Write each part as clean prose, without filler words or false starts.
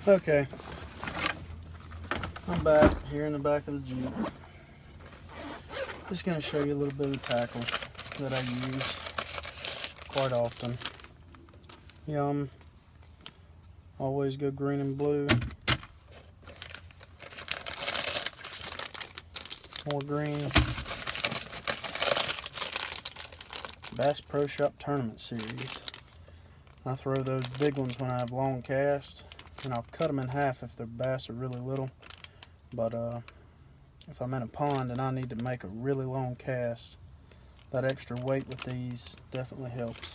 Okay, I'm back here in the back of the Jeep. Just going to show you a little bit of tackle that I use quite often. Yum. Always go green and blue. More green. Bass Pro Shop Tournament Series. I throw those big ones when I have long casts, and I'll cut them in half if the bass are really little. But if I'm in a pond and I need to make a really long cast, that extra weight with these definitely helps.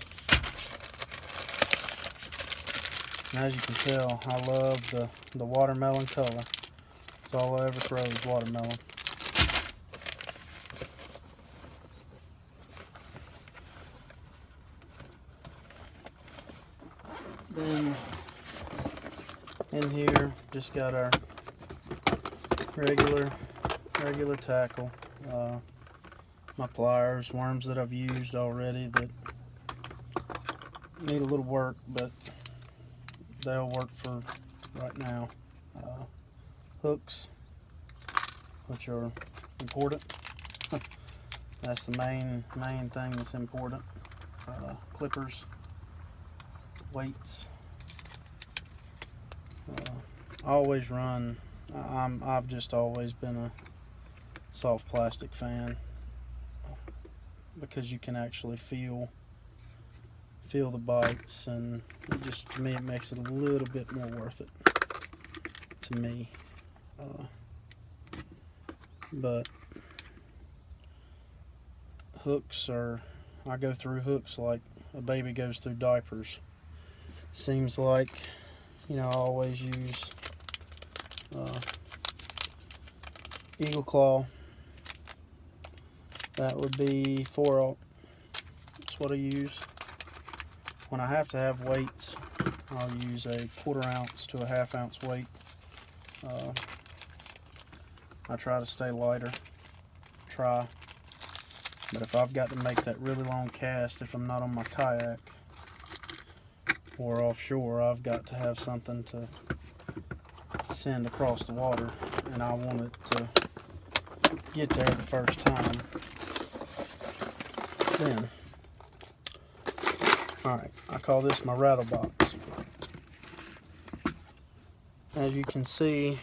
And as you can tell, I love the watermelon color. It's all I ever throw is watermelon. Then in here, just got our regular tackle. My pliers, worms that I've used already that need a little work, but they'll work for right now. Hooks, which are important. That's the main thing that's important. Clippers, weights. I always run. I've just always been a soft plastic fan because you can actually feel the bites, and just to me it makes it a little bit more worth it to me. But hooks are, I go through hooks like a baby goes through diapers. Seems like, I always use Eagle Claw. That would be 4/0. That's what I use. When I have to have weights, I'll use a 1/4 ounce to a 1/2 ounce weight. I try to stay lighter. But if I've got to make that really long cast, if I'm not on my kayak or offshore, I've got to have something to send across the water, and I want it to get there the first time. Then, alright, I call this my rattle box. As you can see,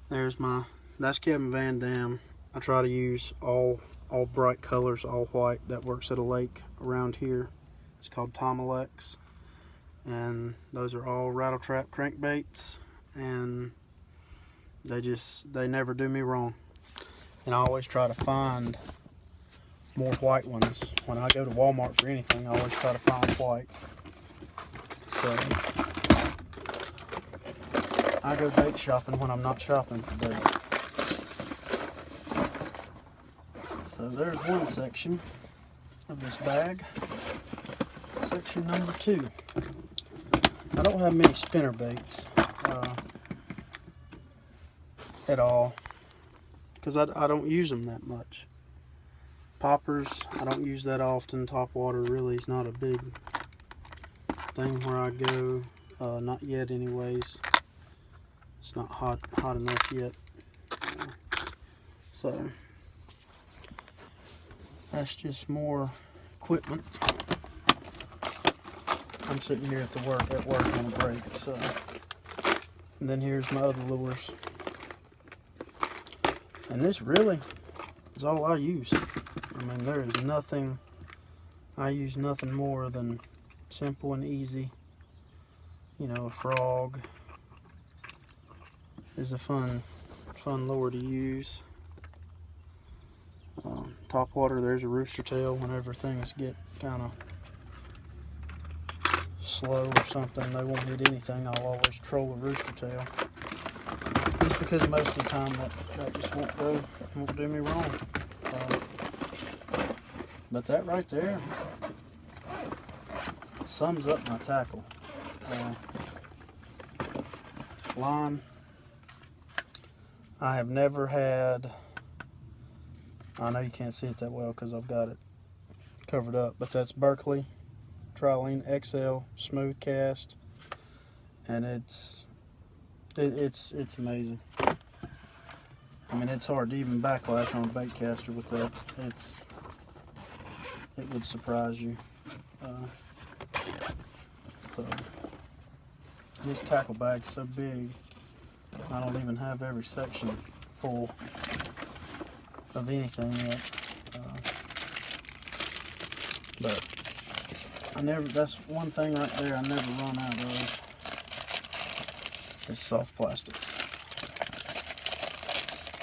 that's Kevin Van Dam. I try to use all bright colors, all white. That works at a lake around here. It's called Tomalex. And those are all rattle trap crankbaits, and they never do me wrong. And I always try to find more white ones. When I go to Walmart for anything, I always try to find white. So I go bait shopping when I'm not shopping for bait. So there's one section of this bag. Section number 2. I don't have many spinner baits at all, because I don't use them that much. Poppers, I don't use that often. Topwater really is not a big thing where I go. Not yet anyways. It's not hot enough yet. So that's just more equipment. I'm sitting here at work on a break. So, and then here's my other lures. And this really is all I use. I mean, there is nothing. I use nothing more than simple and easy. A frog is a fun lure to use. Topwater, there's a rooster tail. Whenever things get kind of slow or something, they won't hit anything, I'll always troll a rooster tail. Just because most of the time that just won't do me wrong. But that right there sums up my tackle. Line, I have never had, I know you can't see it that well because I've got it covered up, but that's Berkley Trilene XL smooth cast, and it's amazing. I mean, it's hard to even backlash on a bait caster with that. It would surprise you. So this tackle bag's so big, I don't even have every section full of anything yet. But that's one thing right there I never run out of, is soft plastics.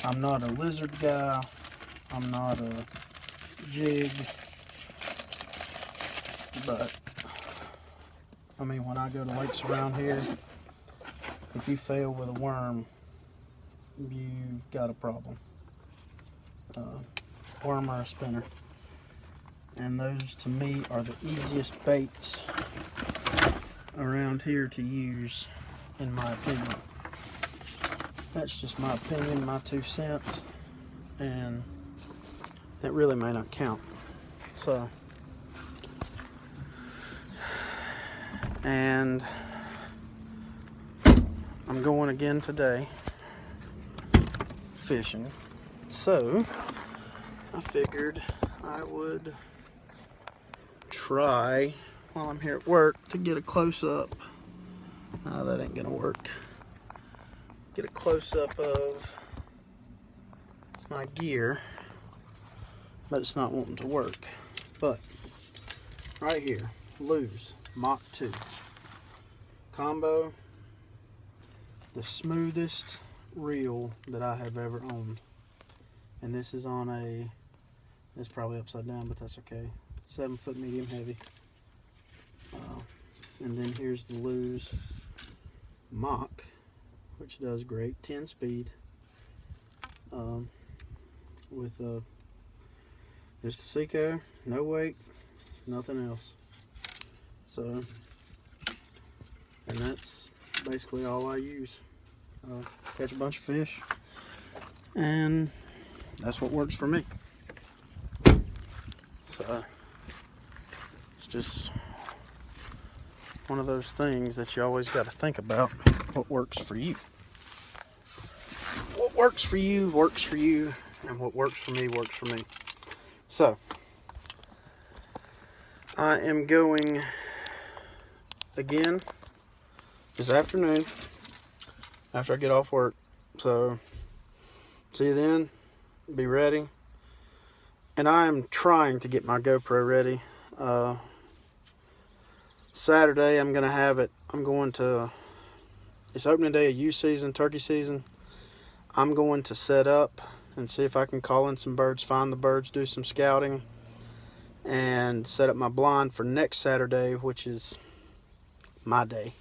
I'm not a lizard guy, I'm not a jig, but I mean, when I go to lakes around here, if you fail with a worm, you've got a problem. Worm or a spinner. And those, to me, are the easiest baits around here to use, in my opinion. That's just my opinion, my 2 cents, and it really may not count. So, and I'm going again today fishing, so I figured I would try, while I'm here at work, to get a close-up. That ain't gonna work. Get a close-up of my gear, but it's not wanting to work. But right here, Lew's Mach 2 combo, the smoothest reel that I have ever owned. And this is on a, it's probably upside down, but that's okay, 7-foot medium heavy. And then here's the Lew's Mach, which does great, 10 speed, with just a Seiko, no weight, nothing else. So, and that's basically all I use. Catch a bunch of fish, and that's what works for me. So it's just one of those things that you always got to think about, what works for you. What works for you works for you, and what works for me works for me. So I am going again this afternoon after I get off work. So see you then. Be ready. And I am trying to get my GoPro ready. Saturday I'm going to have it. It's opening day of youth season, turkey season. I'm going to set up and see if I can call in some birds, find the birds, do some scouting, and set up my blind for next Saturday, which is my day,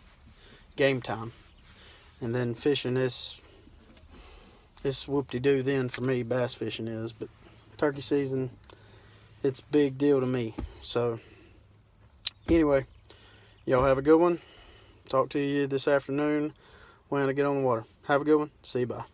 game time. And then fishing is whoop-de-doo then for me, bass fishing is, but turkey season, it's a big deal to me. So anyway, y'all have a good one. Talk to you this afternoon when I get on the water. Have a good one. See you, bye.